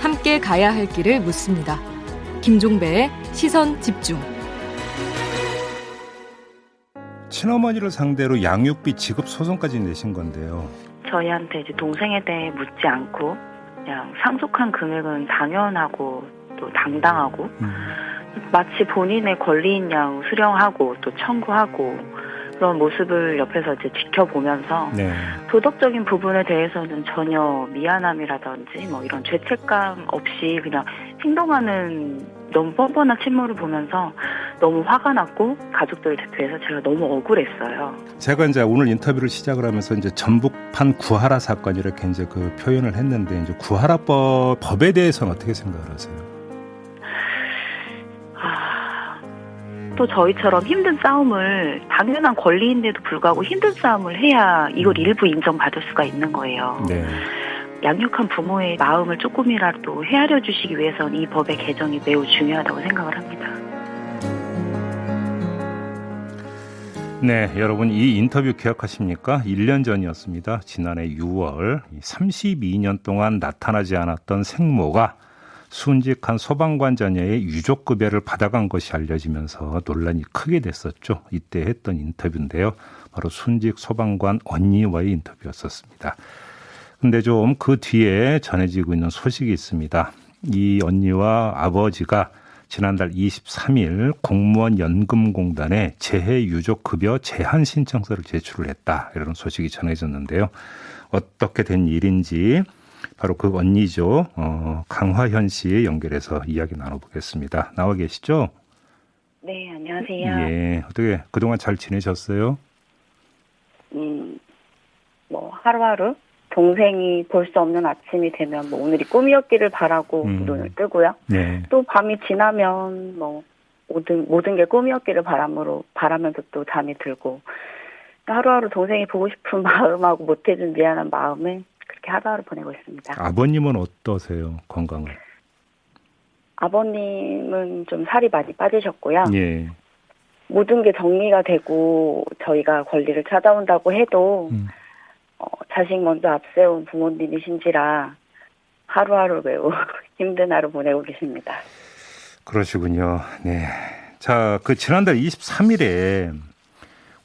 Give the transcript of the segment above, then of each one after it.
함께 가야 할 길을 묻습니다. 김종배의 시선 집중. 친어머니를 상대로 양육비 지급 소송까지 내신 건데요. 저희한테 이제 동생에 대해 묻지 않고 그냥 상속한 금액은 당연하고 또 당당하고 마치 본인의 권리인 양 수령하고 또 청구하고 그런 모습을 옆에서 이제 지켜보면서 네. 도덕적인 부분에 대해서는 전혀 미안함이라든지 뭐 이런 죄책감 없이 그냥 행동하는 너무 뻔뻔한 친모를 보면서 너무 화가 났고 가족들을 대표해서 제가 너무 억울했어요. 제가 이제 오늘 인터뷰를 시작을 하면서 이제 전북판 구하라 사건 이렇게 이제 그 표현을 했는데 이제 구하라법 법에 대해서는 어떻게 생각을 하세요? 또 저희처럼 힘든 싸움을 당연한 권리인데도 불구하고 힘든 싸움을 해야 이걸 일부 인정받을 수가 있는 거예요. 네. 양육한 부모의 마음을 조금이라도 헤아려 주시기 위해서는 이 법의 개정이 매우 중요하다고 생각을 합니다. 네, 여러분 이 인터뷰 기억하십니까? 1년 전이었습니다. 지난해 6월 32년 동안 나타나지 않았던 생모가 순직한 소방관 자녀의 유족급여를 받아간 것이 알려지면서 논란이 크게 됐었죠. 이때 했던 인터뷰인데요. 바로 순직 소방관 언니와의 인터뷰였었습니다. 근데 좀 그 뒤에 전해지고 있는 소식이 있습니다. 이 언니와 아버지가 지난달 23일 공무원 연금공단에 재해유족급여 제한 신청서를 제출을 했다. 이런 소식이 전해졌는데요. 어떻게 된 일인지 바로 그 언니죠. 강화현 씨 연결해서 이야기 나눠보겠습니다. 나와 계시죠? 네, 안녕하세요. 예, 어떻게 그동안 잘 지내셨어요? 뭐 하루하루 동생이 볼 수 없는 아침이 되면 뭐 오늘이 꿈이었기를 바라고 눈을 뜨고요. 네. 또 밤이 지나면 뭐 모든 게 꿈이었기를 바라면서 또 잠이 들고 하루하루 동생이 보고 싶은 마음하고 못해준 미안한 마음을 그렇게 하루하루 보내고 있습니다. 아버님은 어떠세요? 건강을? 아버님은 좀 살이 많이 빠지셨고요. 예. 모든 게 정리가 되고 저희가 권리를 찾아온다고 해도 자식 먼저 앞세운 부모님이신지라 하루하루 매우 힘든 하루 보내고 계십니다. 그러시군요. 네. 자, 그 지난달 23일에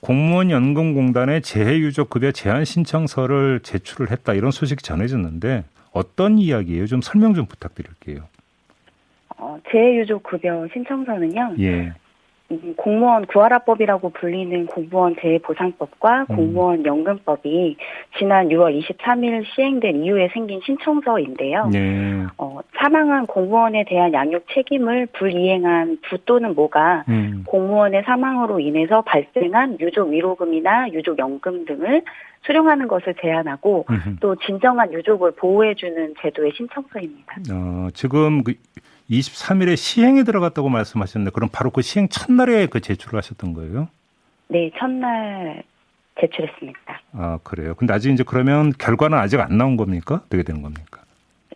공무원 연금공단에 재해유족급여 제한 신청서를 제출을 했다. 이런 소식이 전해졌는데 어떤 이야기예요? 좀 설명 좀 부탁드릴게요. 재해유족급여 신청서는요. 예. 공무원 구하라법이라고 불리는 공무원 재해보상법과 공무원 연금법이 지난 6월 23일 시행된 이후에 생긴 신청서인데요. 네. 사망한 공무원에 대한 양육 책임을 불이행한 부 또는 모가 공무원의 사망으로 인해서 발생한 유족 위로금이나 유족 연금 등을 수령하는 것을 제한하고 또 진정한 유족을 보호해주는 제도의 신청서입니다. 지금 23일에 시행에 들어갔다고 말씀하셨는데 그럼 바로 그 시행 첫날에 그 제출을 하셨던 거예요? 네, 첫날 제출했습니다. 아, 그래요. 근데 아직 이제 그러면 결과는 아직 안 나온 겁니까? 어떻게 되는 겁니까?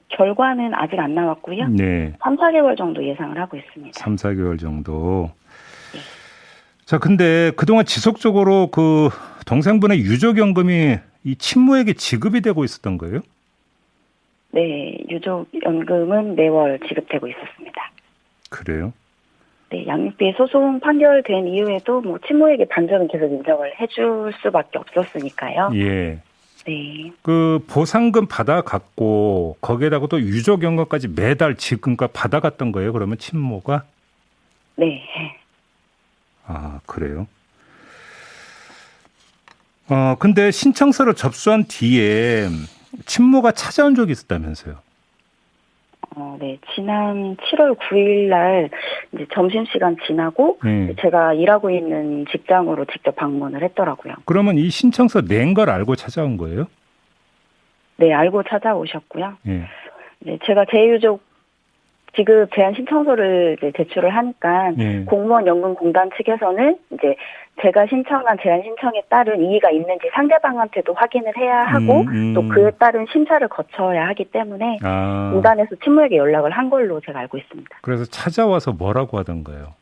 결과는 아직 안 나왔고요. 네. 3, 4개월 정도 예상을 하고 있습니다. 3, 4개월 정도. 네. 자, 근데 그동안 지속적으로 그 동생분의 유족연금이 이 친모에게 지급이 되고 있었던 거예요? 네, 유족연금은 매월 지급되고 있었습니다. 그래요? 네, 양육비 소송 판결된 이후에도 뭐 친모에게 반전은 계속 인정을 해줄 수밖에 없었으니까요. 예. 네. 그 보상금 받아갔고 거기에다가 또 유족연금까지 매달 지금까지 받아갔던 거예요. 그러면 친모가? 네. 아, 그래요? 근데 신청서를 접수한 뒤에 친모가 찾아온 적이 있었다면서요? 네. 지난 7월 9일 날 이제 점심시간 지나고 제가 일하고 있는 직장으로 직접 방문을 했더라고요. 그러면 이 신청서 낸 걸 알고 찾아온 거예요? 네, 알고 찾아오셨고요. 예. 네, 제가 재유족 지급 제한 신청서를 이제 제출을 하니까 공무원 연금공단 측에서는 이제 제가 신청한 제한 신청에 따른 이의가 있는지 상대방한테도 확인을 해야 하고 또 그에 따른 심사를 거쳐야 하기 때문에 공단에서 친모에게 연락을 한 걸로 제가 알고 있습니다. 그래서 찾아와서 뭐라고 하던가요?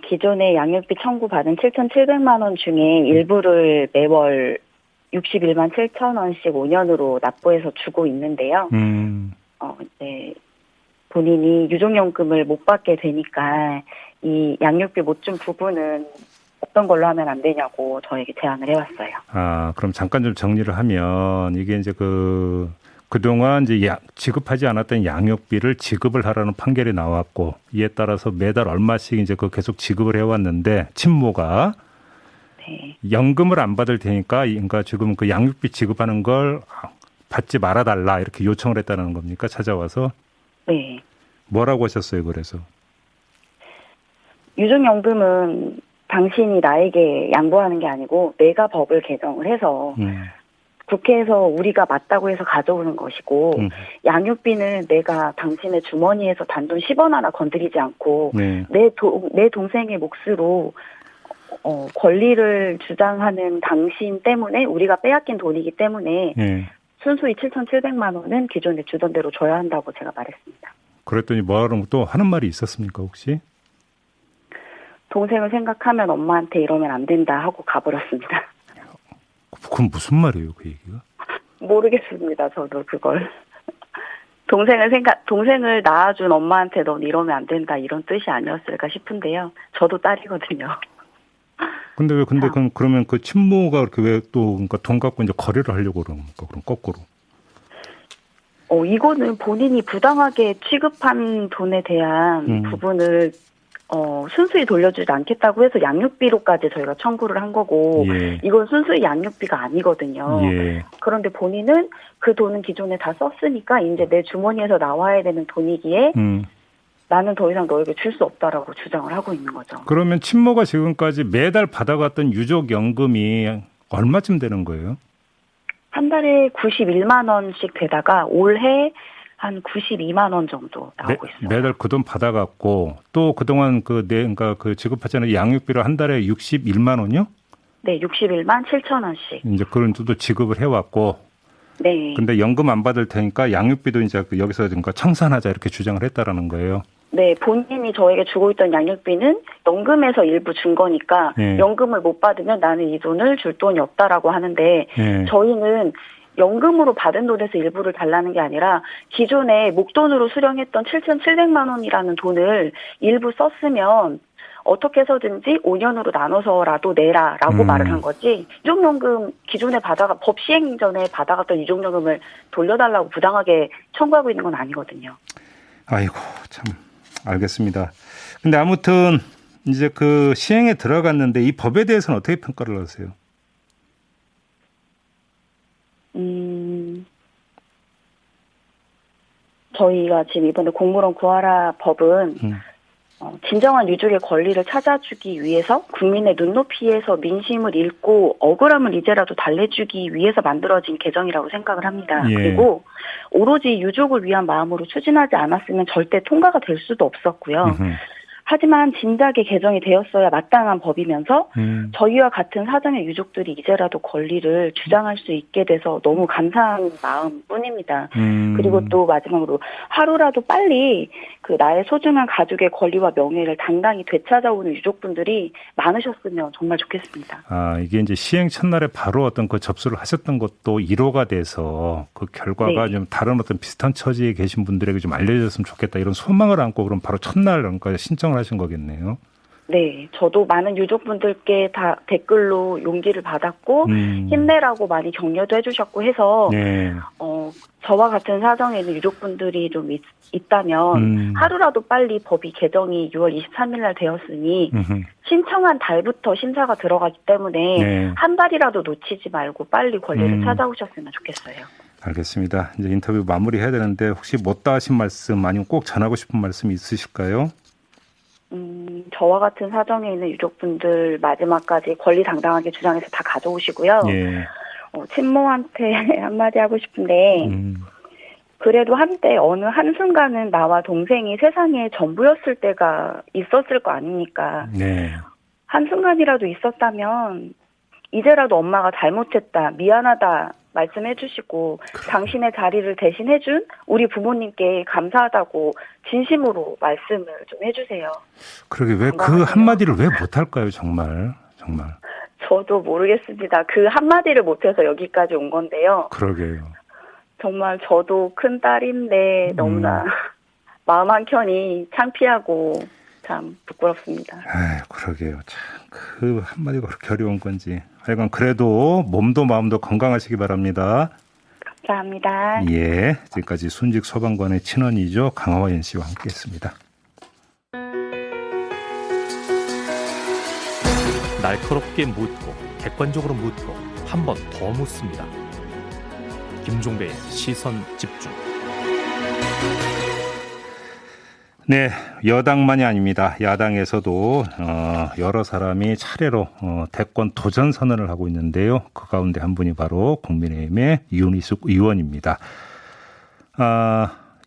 기존에 양육비 청구받은 7,700만 원 중에 일부를 매월 61만 7천 원씩 5년으로 납부해서 주고 있는데요. 이제 본인이 유족연금을 못 받게 되니까 이 양육비 못 준 부분은 어떤 걸로 하면 안 되냐고 저에게 제안을 해왔어요. 아, 그럼 잠깐 좀 정리를 하면 이게 이제 그동안 이제 지급하지 않았던 양육비를 지급을 하라는 판결이 나왔고 이에 따라서 매달 얼마씩 이제 계속 지급을 해왔는데 친모가 네. 연금을 안 받을 테니까 그러니까 지금 그 양육비 지급하는 걸 받지 말아달라 이렇게 요청을 했다는 겁니까? 찾아와서? 네. 뭐라고 하셨어요? 그래서 유족연금은 당신이 나에게 양보하는 게 아니고 내가 법을 개정을 해서 국회에서 우리가 맞다고 해서 가져오는 것이고 양육비는 내가 당신의 주머니에서 단돈 10원 하나 건드리지 않고 네. 내 동생의 몫으로 권리를 주장하는 당신 때문에 우리가 빼앗긴 돈이기 때문에 네. 순수히 7,700만 원은 기존에 주던 대로 줘야 한다고 제가 말했습니다. 그랬더니 뭐라고 또 하는 말이 있었습니까 혹시? 동생을 생각하면 엄마한테 이러면 안 된다 하고 가버렸습니다. 그건 무슨 말이에요 그 얘기가? 모르겠습니다. 저도 그걸. 동생을 낳아준 엄마한테 넌 이러면 안 된다 이런 뜻이 아니었을까 싶은데요. 저도 딸이거든요. 근데 그러면 그 친모가 그렇게 왜 또 그러니까 돈 갖고 이제 거래를 하려고 그러니까 그럼 거꾸로? 이거는 본인이 부당하게 취급한 돈에 대한 부분을 순수히 돌려주지 않겠다고 해서 양육비로까지 저희가 청구를 한 거고 예. 이건 순수히 양육비가 아니거든요. 예. 그런데 본인은 그 돈은 기존에 다 썼으니까 이제 내 주머니에서 나와야 되는 돈이기에 나는 더 이상 너에게 줄 수 없다라고 주장을 하고 있는 거죠. 그러면 친모가 지금까지 매달 받아갔던 유족연금이 얼마쯤 되는 거예요? 한 달에 91만 원씩 되다가 올해 한 92만 원 정도 나오고 있어요. 매달 그 돈 받아갔고 또 그동안 그러니까 지급하자는 양육비를 한 달에 61만 원이요? 네, 61만 7천 원씩. 이제 그런 돈도 지급을 해왔고. 네. 근데 연금 안 받을 테니까 양육비도 이제 여기서 그러니까 청산하자 이렇게 주장을 했다라는 거예요. 네, 본인이 저에게 주고 있던 양육비는 연금에서 일부 준 거니까 네. 연금을 못 받으면 나는 이 돈을 줄 돈이 없다라고 하는데 네. 저희는 연금으로 받은 돈에서 일부를 달라는 게 아니라 기존에 목돈으로 수령했던 7,700만 원이라는 돈을 일부 썼으면 어떻게 해서든지 5년으로 나눠서라도 내라라고 말을 한 거지 유족연금 기존에 법 시행 전에 받아갔던 유족연금을 돌려달라고 부당하게 청구하고 있는 건 아니거든요. 아이고 참 알겠습니다. 근데 아무튼 이제 그 시행에 들어갔는데 이 법에 대해서는 어떻게 평가를 하세요? 저희가 지금 이번에 공무원 구하라 법은 진정한 유족의 권리를 찾아주기 위해서 국민의 눈높이에서 민심을 읽고 억울함을 이제라도 달래주기 위해서 만들어진 개정이라고 생각을 합니다. 예. 그리고 오로지 유족을 위한 마음으로 추진하지 않았으면 절대 통과가 될 수도 없었고요. 하지만 진작에 개정이 되었어야 마땅한 법이면서 저희와 같은 사정의 유족들이 이제라도 권리를 주장할 수 있게 돼서 너무 감사한 마음뿐입니다. 그리고 또 마지막으로 하루라도 빨리 그 나의 소중한 가족의 권리와 명예를 당당히 되찾아오는 유족분들이 많으셨으면 정말 좋겠습니다. 아, 이게 이제 시행 첫날에 바로 어떤 그 접수를 하셨던 것도 1호가 돼서 그 결과가 네. 좀 다른 어떤 비슷한 처지에 계신 분들에게 좀 알려졌으면 좋겠다 이런 소망을 안고 그럼 바로 첫날 그러니까 신청을 하신 거겠네요. 네, 저도 많은 유족분들께 다 댓글로 용기를 받았고 힘내라고 많이 격려도 해주셨고 해서 네. 저와 같은 사정에 있는 유족분들이 좀 있다면 하루라도 빨리 법이 개정이 6월 23일 날 되었으니 신청한 달부터 심사가 들어가기 때문에 네. 한 달이라도 놓치지 말고 빨리 권리를 찾아오셨으면 좋겠어요. 알겠습니다. 이제 인터뷰 마무리해야 되는데 혹시 못다 하신 말씀 아니면 꼭 전하고 싶은 말씀이 있으실까요? 저와 같은 사정에 있는 유족분들 마지막까지 권리 당당하게 주장해서 다 가져오시고요. 예. 친모한테 한마디 하고 싶은데 그래도 한때 어느 한순간은 나와 동생이 세상의 전부였을 때가 있었을 거 아닙니까? 네. 한순간이라도 있었다면 이제라도 엄마가 잘못했다, 미안하다 말씀해 주시고 당신의 자리를 대신해준 우리 부모님께 감사하다고 진심으로 말씀을 좀 해주세요. 그러게 왜 그 한마디를 왜 못할까요? 정말. 저도 모르겠습니다. 그 한마디를 못해서 여기까지 온 건데요. 그러게요. 정말 저도 큰 딸인데 너무나 마음 한켠이 창피하고 참 부끄럽습니다. 그러게요. 참 그 한마디가 그렇게 어려운 건지. 하여간 그래도 몸도 마음도 건강하시기 바랍니다. 감사합니다. 예, 지금까지 순직 소방관의 친언니죠. 강화연 씨와 함께했습니다. 날카롭게 묻고 객관적으로 묻고 한 번 더 묻습니다. 김종배의 시선 집중. 네, 여당만이 아닙니다. 야당에서도 여러 사람이 차례로 대권 도전 선언을 하고 있는데요. 그 가운데 한 분이 바로 국민의힘의 윤희숙 의원입니다.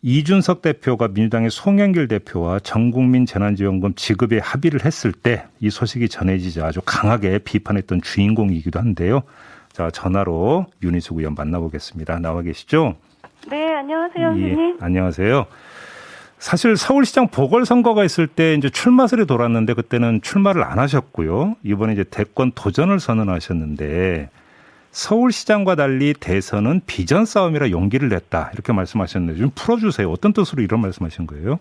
이준석 대표가 민주당의 송영길 대표와 전국민 재난지원금 지급에 합의를 했을 때 이 소식이 전해지자 아주 강하게 비판했던 주인공이기도 한데요. 자, 전화로 윤희숙 의원 만나보겠습니다. 나와 계시죠? 네, 안녕하세요, 선생님. 예, 안녕하세요. 사실 서울시장 보궐선거가 있을 때 이제 출마설이 돌았는데 그때는 출마를 안 하셨고요. 이번에 이제 대권 도전을 선언하셨는데 서울시장과 달리 대선은 비전 싸움이라 용기를 냈다 이렇게 말씀하셨는데 좀 풀어주세요. 어떤 뜻으로 이런 말씀하신 거예요?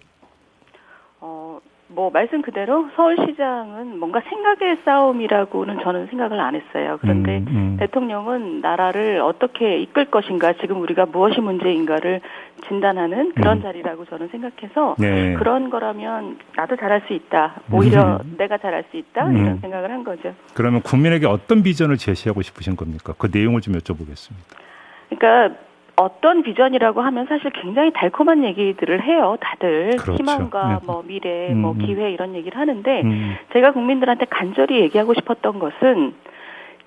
말씀 그대로 서울시장은 뭔가 생각의 싸움이라고는 저는 생각을 안 했어요. 그런데 대통령은 나라를 어떻게 이끌 것인가, 지금 우리가 무엇이 문제인가를 진단하는 그런 자리라고 저는 생각해서 네. 그런 거라면 나도 잘할 수 있다. 오히려 내가 잘할 수 있다. 이런 생각을 한 거죠. 그러면 국민에게 어떤 비전을 제시하고 싶으신 겁니까? 그 내용을 좀 여쭤보겠습니다. 그러니까 어떤 비전이라고 하면 사실 굉장히 달콤한 얘기들을 해요. 다들 그렇죠. 희망과 네. 미래, 기회 이런 얘기를 하는데 제가 국민들한테 간절히 얘기하고 싶었던 것은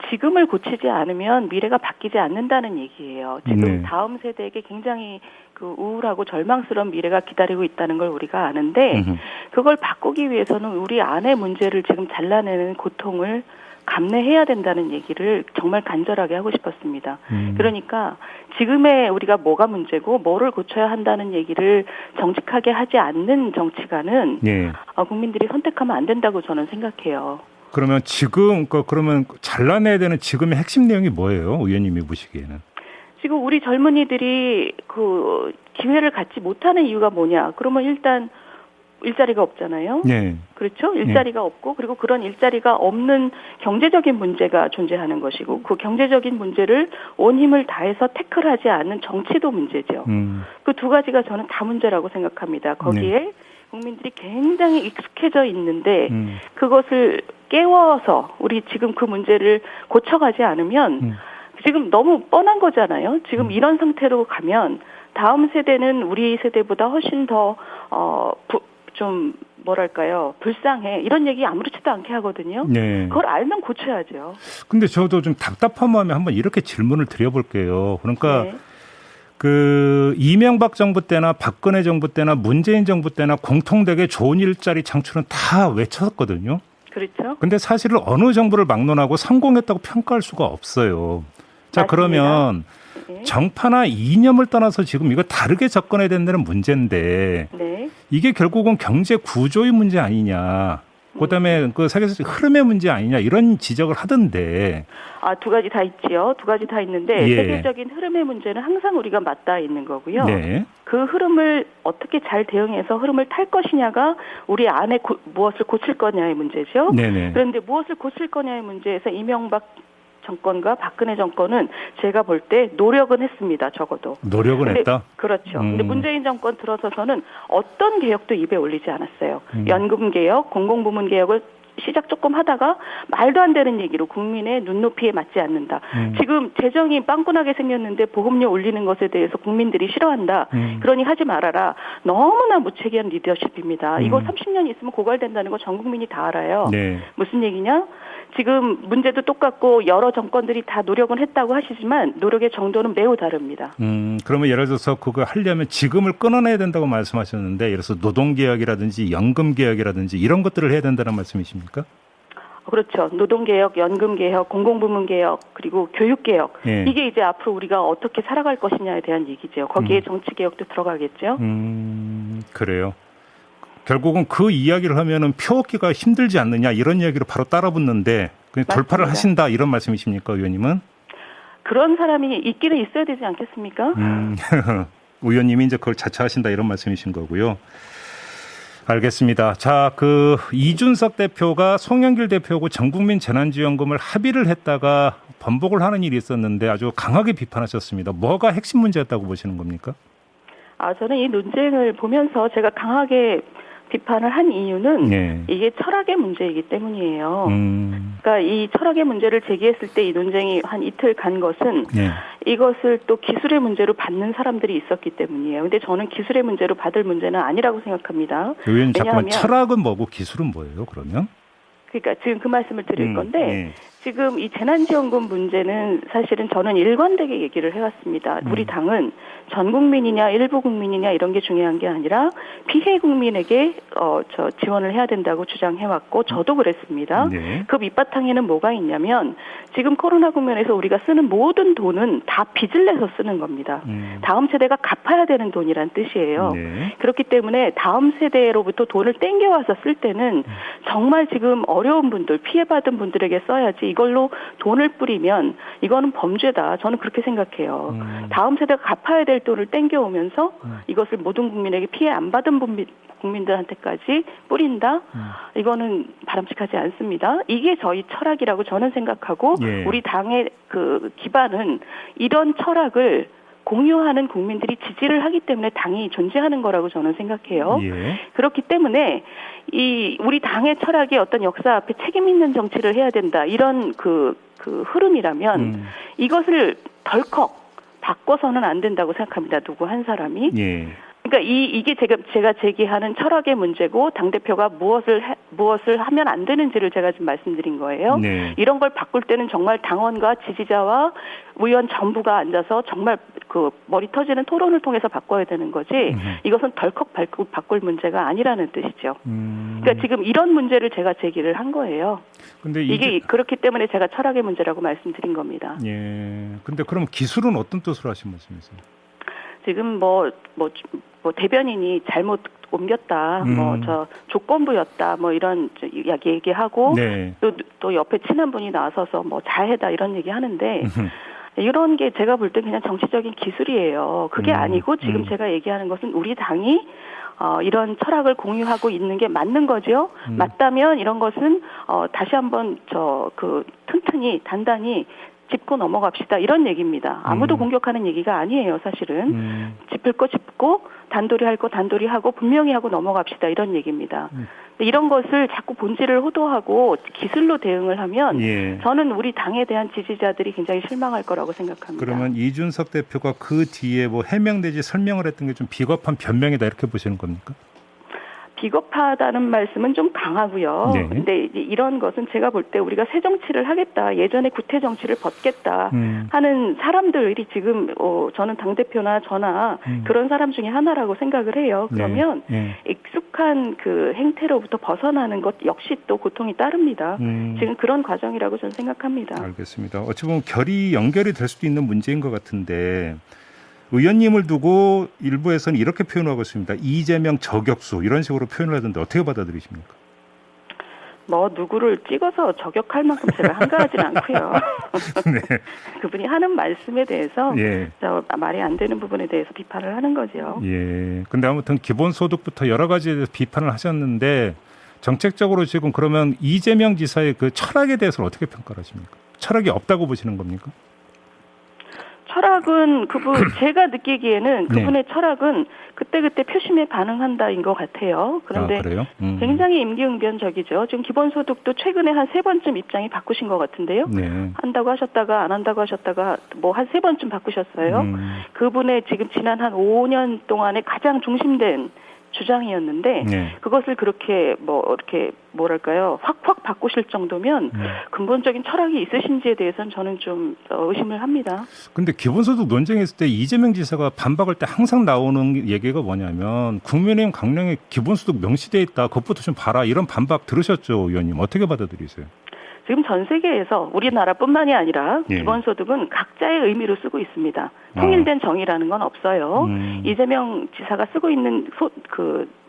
지금을 고치지 않으면 미래가 바뀌지 않는다는 얘기예요. 지금 네. 다음 세대에게 굉장히 그 우울하고 절망스러운 미래가 기다리고 있다는 걸 우리가 아는데 그걸 바꾸기 위해서는 우리 안의 문제를 지금 잘라내는 고통을 감내해야 된다는 얘기를 정말 간절하게 하고 싶었습니다. 그러니까 지금의 우리가 뭐가 문제고 뭐를 고쳐야 한다는 얘기를 정직하게 하지 않는 정치가는 네. 국민들이 선택하면 안 된다고 저는 생각해요. 그러면 그러면 잘라내야 되는 지금의 핵심 내용이 뭐예요? 의원님이 보시기에는. 지금 우리 젊은이들이 그 기회를 갖지 못하는 이유가 뭐냐? 그러면 일단 일자리가 없잖아요. 네. 그렇죠? 일자리가 네. 없고 그리고 그런 일자리가 없는 경제적인 문제가 존재하는 것이고 그 경제적인 문제를 온 힘을 다해서 태클하지 않는 정치도 문제죠. 그 두 가지가 저는 다 문제라고 생각합니다. 거기에 네. 국민들이 굉장히 익숙해져 있는데 그것을 깨워서 우리 지금 그 문제를 고쳐가지 않으면 지금 너무 뻔한 거잖아요. 지금 이런 상태로 가면 다음 세대는 우리 세대보다 훨씬 더 좀 뭐랄까요 불쌍해 이런 얘기 아무렇지도 않게 하거든요. 네. 그걸 알면 고쳐야죠. 근데 저도 좀 답답한 마음에 한번 이렇게 질문을 드려볼게요. 그러니까 네. 그 이명박 정부 때나 박근혜 정부 때나 문재인 정부 때나 공통되게 좋은 일자리 창출은 다 외쳤거든요. 그렇죠. 근데 사실은 어느 정부를 막론하고 성공했다고 평가할 수가 없어요. 자, 맞습니다. 그러면 네. 정파나 이념을 떠나서 지금 이거 다르게 접근해야 된다는 문제인데 네. 이게 결국은 경제 구조의 문제 아니냐. 그다음에 그 세계에서 흐름의 문제 아니냐 이런 지적을 하던데. 두 가지 다 있지요. 두 가지 다 있는데 예. 세계적인 흐름의 문제는 항상 우리가 맞닿아 있는 거고요. 네. 그 흐름을 어떻게 잘 대응해서 흐름을 탈 것이냐가 우리 안에 무엇을 고칠 거냐의 문제죠. 네네. 그런데 무엇을 고칠 거냐의 문제에서 이명박 정권과 박근혜 정권은 제가 볼 때 노력은 했습니다. 적어도. 노력은 했다? 그렇죠. 근데 문재인 정권 들어서서는 어떤 개혁도 입에 올리지 않았어요. 연금 개혁, 공공부문 개혁을 시작 조금 하다가 말도 안 되는 얘기로 국민의 눈높이에 맞지 않는다. 지금 재정이 빵꾸나게 생겼는데 보험료 올리는 것에 대해서 국민들이 싫어한다. 그러니 하지 말아라. 너무나 무책임한 리더십입니다. 이거 30년 있으면 고갈된다는 거 전 국민이 다 알아요. 네. 무슨 얘기냐? 지금 문제도 똑같고 여러 정권들이 다 노력은 했다고 하시지만 노력의 정도는 매우 다릅니다. 그러면 예를 들어서 그거 하려면 지금을 끊어내야 된다고 말씀하셨는데 예를 들어서 노동개혁이라든지 연금개혁이라든지 이런 것들을 해야 된다는 말씀이십니까? 그렇죠. 노동개혁, 연금개혁, 공공부문개혁, 그리고 교육개혁. 예. 이게 이제 앞으로 우리가 어떻게 살아갈 것이냐에 대한 얘기죠. 거기에 정치개혁도 들어가겠죠. 그래요. 결국은 그 이야기를 하면은 표 얻기가 힘들지 않느냐 이런 이야기로 바로 따라붙는데 돌파를 하신다 이런 말씀이십니까, 의원님은? 그런 사람이 있기는 있어야 되지 않겠습니까? 의원님이 이제 그걸 자처하신다 이런 말씀이신 거고요. 알겠습니다. 자, 이준석 대표가 송영길 대표하고 전국민 재난지원금을 합의를 했다가 번복을 하는 일이 있었는데 아주 강하게 비판하셨습니다. 뭐가 핵심 문제였다고 보시는 겁니까? 저는 이 논쟁을 보면서 제가 강하게 비판을 한 이유는 이게 철학의 문제이기 때문이에요. 그러니까 이 철학의 문제를 제기했을 때 이 논쟁이 한 이틀 간 것은 이것을 또 기술의 문제로 받는 사람들이 있었기 때문이에요. 근데 저는 기술의 문제로 받을 문제는 아니라고 생각합니다. 의원님 잠깐만, 철학은 뭐고 기술은 뭐예요, 그러면? 그러니까 지금 그 말씀을 드릴 건데 지금 이 재난지원금 문제는 사실은 저는 일관되게 얘기를 해왔습니다. 우리 당은 전 국민이냐 일부 국민이냐 이런 게 중요한 게 아니라 피해 국민에게 지원을 해야 된다고 주장해왔고 저도 그랬습니다. 그 밑바탕에는 뭐가 있냐면 지금 코로나 국면에서 우리가 쓰는 모든 돈은 다 빚을 내서 쓰는 겁니다. 다음 세대가 갚아야 되는 돈이란 뜻이에요. 그렇기 때문에 다음 세대로부터 돈을 땡겨와서 쓸 때는 정말 지금 어려운 분들, 피해받은 분들에게 써야지 이걸로 돈을 뿌리면 이거는 범죄다. 저는 그렇게 생각해요. 다음 세대가 갚아야 될 돈을 땡겨오면서 이것을 모든 국민에게 피해 안 받은 국민들한테까지 뿌린다? 이거는 바람직하지 않습니다. 이게 저희 철학이라고 저는 생각하고 우리 당의 그 기반은 이런 철학을 공유하는 국민들이 지지를 하기 때문에 당이 존재하는 거라고 저는 생각해요. 그렇기 때문에 우리 당의 철학이 어떤 역사 앞에 책임 있는 정치를 해야 된다. 이런 그 흐름이라면 이것을 덜컥 바꿔서는 안 된다고 생각합니다. 누구 한 사람이. 그러니까 이게 제가 제기하는 철학의 문제고 당대표가 무엇을 하면 안 되는지를 제가 지금 말씀드린 거예요. 이런 걸 바꿀 때는 정말 당원과 지지자와 의원 전부가 앉아서 정말 그 머리 터지는 토론을 통해서 바꿔야 되는 거지 이것은 덜컥 바꿀 문제가 아니라는 뜻이죠. 그러니까 지금 이런 문제를 제가 제기를 한 거예요. 근데 이게 그렇기 때문에 제가 철학의 문제라고 말씀드린 겁니다. 근데 그럼 기술은 어떤 뜻으로 하신 말씀이세요? 지금 대변인이 잘못 옮겼다, 조건부였다, 이런 얘기하고, 또 옆에 친한 분이 나서서 잘해다 이런 얘기 하는데, 이런 게 제가 볼 때 그냥 정치적인 기술이에요. 그게 아니고 지금 제가 얘기하는 것은 우리 당이 이런 철학을 공유하고 있는 게 맞는 거죠. 맞다면 이런 것은 다시 한번 튼튼히 단단히 짚고 넘어갑시다 이런 얘기입니다. 아무도 공격하는 얘기가 아니에요. 사실은 짚을 거 짚고 단도리 할 거 단도리 하고 분명히 하고 넘어갑시다 이런 얘기입니다. 이런 것을 자꾸 본질을 호도하고 기술로 대응을 하면 저는 우리 당에 대한 지지자들이 굉장히 실망할 거라고 생각합니다. 그러면 이준석 대표가 그 뒤에 해명 내지 설명을 했던 게 좀 비겁한 변명이다 이렇게 보시는 겁니까? 비겁하다는 말씀은 좀 강하고요. 근데 이런 것은 제가 볼 때 우리가 새 정치를 하겠다, 예전에 구태 정치를 벗겠다 하는 사람들이 지금 저는 당대표나 저나 그런 사람 중에 하나라고 생각을 해요. 그러면 익숙한 그 행태로부터 벗어나는 것 역시 또 고통이 따릅니다. 지금 그런 과정이라고 저는 생각합니다. 알겠습니다. 어찌 보면 결이 연결이 될 수도 있는 문제인 것 같은데 의원님을 두고 일부에서는 이렇게 표현하고 있습니다. 이재명 저격수 이런 식으로 표현을 하던데 어떻게 받아들이십니까? 누구를 찍어서 저격할 만큼 제가 한가하진 않고요. 그분이 하는 말씀에 대해서 말이 안 되는 부분에 대해서 비판을 하는 거죠. 근데 아무튼 기본소득부터 여러 가지에 대해서 비판을 하셨는데 정책적으로 지금 그러면 이재명 지사의 그 철학에 대해서는 어떻게 평가를 하십니까? 철학이 없다고 보시는 겁니까? 철학은 제가 느끼기에는 그분의 철학은 그때그때 표심에 반응한다인 것 같아요. 그런데 굉장히 임기응변적이죠. 지금 기본소득도 최근에 한 3번쯤 입장이 바꾸신 것 같은데요. 한다고 하셨다가 안 한다고 하셨다가 한 3번쯤 바꾸셨어요. 그분의 지금 지난 한 5년 동안에 가장 중심된 주장이었는데 그것을 그렇게 이렇게 뭐랄까요 확 바꾸실 정도면 근본적인 철학이 있으신지에 대해서는 저는 좀 의심을 합니다. 근데 기본소득 논쟁했을 때 이재명 지사가 반박할 때 항상 나오는 얘기가 뭐냐면 국민의힘 강령에 기본소득 명시돼 있다. 그것부터 좀 봐라. 이런 반박 들으셨죠, 의원님? 어떻게 받아들이세요? 지금 전 세계에서 우리나라뿐만이 아니라 기본소득은 각자의 의미로 쓰고 있습니다. 통일된 정의라는 건 없어요. 이재명 지사가 쓰고 있는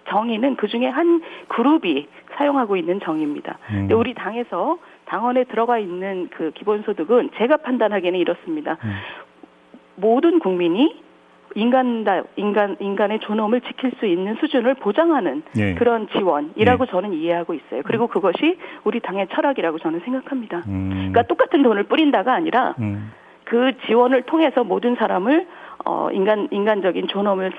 정의는 그중에 한 그룹이 사용하고 있는 정의입니다. 근데 우리 당에서 당원에 들어가 있는 그 기본소득은 제가 판단하기에는 이렇습니다. 모든 국민이 인간의 존엄을 지킬 수 있는 수준을 보장하는 예. 그런 지원이라고 예. 저는 이해하고 있어요. 그리고 그것이 우리 당의 철학이라고 저는 생각합니다. 그러니까 똑같은 돈을 뿌린다가 아니라 그 지원을 통해서 모든 사람을 인간적인 존엄을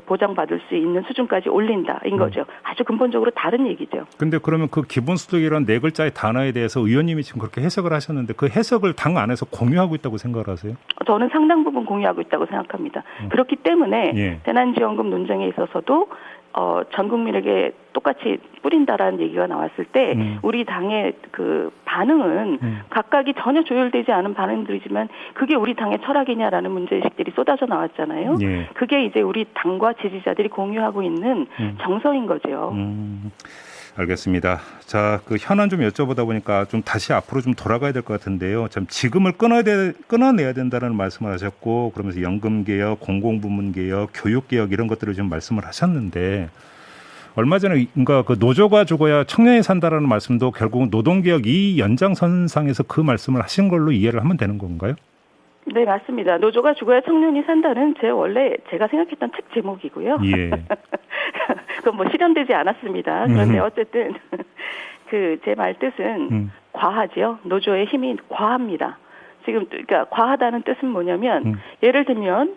보장받을 수 있는 수준까지 올린다인 거죠. 아주 근본적으로 다른 얘기죠. 근데 그러면 그 기본소득이라는 네 글자의 단어에 대해서 의원님이 지금 그렇게 해석을 하셨는데 그 해석을 당 안에서 공유하고 있다고 생각을 하세요? 저는 상당 부분 공유하고 있다고 생각합니다. 그렇기 때문에 예. 재난지원금 논쟁에 있어서도 전 국민에게 똑같이 뿌린다라는 얘기가 나왔을 때 우리 당의 그 반응은 각각이 전혀 조율되지 않은 반응들이지만 그게 우리 당의 철학이냐라는 문제의식들이 쏟아져 나왔잖아요. 예. 그게 이제 우리 당과 지지자들이 공유하고 있는 정서인 거죠. 알겠습니다. 자, 그 현안 좀 여쭤보다 보니까 좀 다시 앞으로 좀 돌아가야 될 것 같은데요. 참 지금을 끊어내야 된다는 말씀을 하셨고 그러면서 연금개혁, 공공부문개혁, 교육개혁 이런 것들을 좀 말씀을 하셨는데 얼마 전에 그러니까 그 노조가 죽어야 청년이 산다라는 말씀도 결국은 노동개혁 이 연장선상에서 그 말씀을 하신 걸로 이해를 하면 되는 건가요? 네, 맞습니다. 노조가 죽어야 청년이 산다는 원래 제가 생각했던 책 제목이고요. 예. 그건 뭐 실현되지 않았습니다. 그런데 어쨌든 제 말 뜻은 과하죠. 노조의 힘이 과합니다. 지금 그러니까 과하다는 뜻은 뭐냐면 예를 들면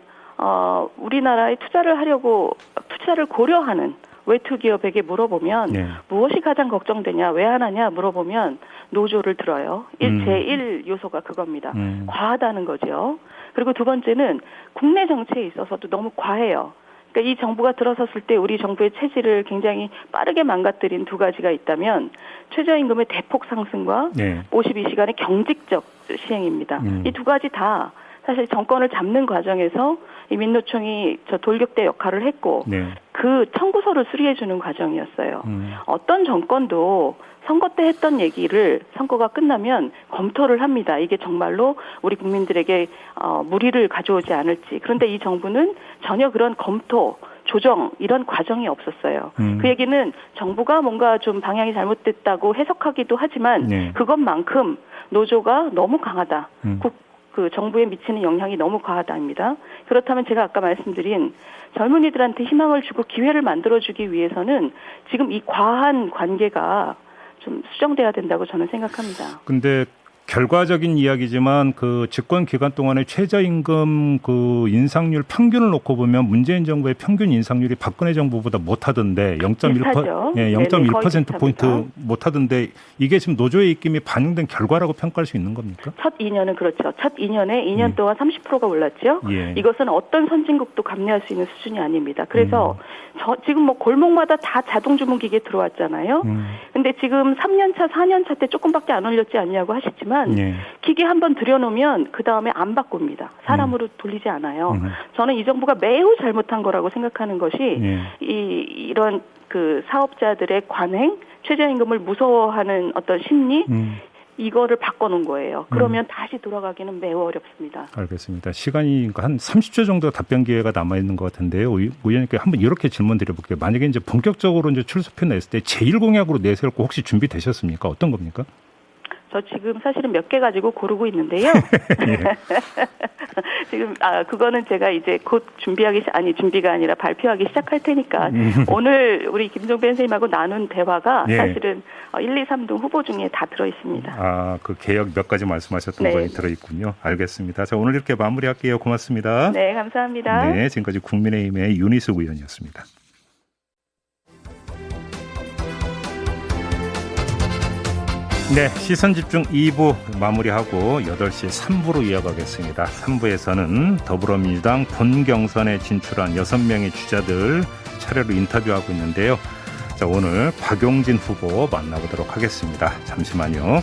우리나라에 투자를 고려하는 외투 기업에게 물어보면 네. 무엇이 가장 걱정되냐, 왜 안 하냐 물어보면 노조를 들어요. 제1 요소가 그겁니다. 과하다는 거죠. 그리고 두 번째는 국내 정치에 있어서도 너무 과해요. 그러니까 이 정부가 들어섰을 때 우리 정부의 체질을 굉장히 빠르게 망가뜨린 두 가지가 있다면 최저임금의 대폭 상승과 네. 52시간의 경직적 시행입니다. 이 두 가지 다 사실 정권을 잡는 과정에서 이 민노총이 돌격대 역할을 했고 네. 그 청구서를 수리해주는 과정이었어요. 어떤 정권도 선거 때 했던 얘기를 선거가 끝나면 검토를 합니다. 이게 정말로 우리 국민들에게 무리를 가져오지 않을지. 그런데 이 정부는 전혀 그런 검토, 조정 이런 과정이 없었어요. 그 얘기는 정부가 뭔가 좀 방향이 잘못됐다고 해석하기도 하지만 네. 그것만큼 노조가 너무 강하다. 그 정부에 미치는 영향이 너무 과하다입니다. 그렇다면 제가 아까 말씀드린 젊은이들한테 희망을 주고 기회를 만들어주기 위해서는 지금 이 과한 관계가 좀 수정돼야 된다고 저는 생각합니다. 근데 결과적인 이야기지만 그 집권 기간 동안의 최저임금 그 인상률 평균을 놓고 보면 문재인 정부의 평균 인상률이 박근혜 정부보다 못하던데 0.1% 포인트 못하던데 이게 지금 노조의 입김이 반영된 결과라고 평가할 수 있는 겁니까? 첫 2년은 그렇죠. 첫 2년 동안 30%가 올랐죠. 예. 이것은 어떤 선진국도 감내할 수 있는 수준이 아닙니다. 그래서 지금 뭐 골목마다 다 자동 주문 기계 들어왔잖아요. 근데 지금 3년차, 4년차 때 조금밖에 안 올렸지 않냐고 하시지만 예. 기계 한번 들여놓으면 그 다음에 안 바꿉니다. 사람으로 돌리지 않아요. 저는 이 정부가 매우 잘못한 거라고 생각하는 것이 예. 이런 그 사업자들의 관행, 최저임금을 무서워하는 어떤 심리 이거를 바꿔놓은 거예요. 그러면 다시 돌아가기는 매우 어렵습니다. 알겠습니다. 시간이 한 30초 정도 답변 기회가 남아있는 것 같은데요. 의원님께 한번 이렇게 질문 드려볼게요. 만약에 이제 본격적으로 이제 출소표 냈을 때 제1공약으로 내세울 거 혹시 준비되셨습니까? 어떤 겁니까? 저 지금 사실은 몇 개 가지고 고르고 있는데요. 네. 지금 그거는 제가 이제 곧 준비가 아니라 발표하기 시작할 테니까 오늘 우리 김종배 선생님하고 나눈 대화가 네. 사실은 1, 2, 3등 후보 중에 다 들어 있습니다. 그 개혁 몇 가지 말씀하셨던 네. 거에 들어 있군요. 알겠습니다. 자, 오늘 이렇게 마무리할게요. 고맙습니다. 네, 감사합니다. 네, 지금까지 국민의힘의 윤희숙 의원이었습니다. 네, 시선집중 2부 마무리하고 8시 3부로 이어가겠습니다. 3부에서는 더불어민주당 본경선에 진출한 6명의 주자들 차례로 인터뷰하고 있는데요. 자, 오늘 박용진 후보 만나보도록 하겠습니다. 잠시만요.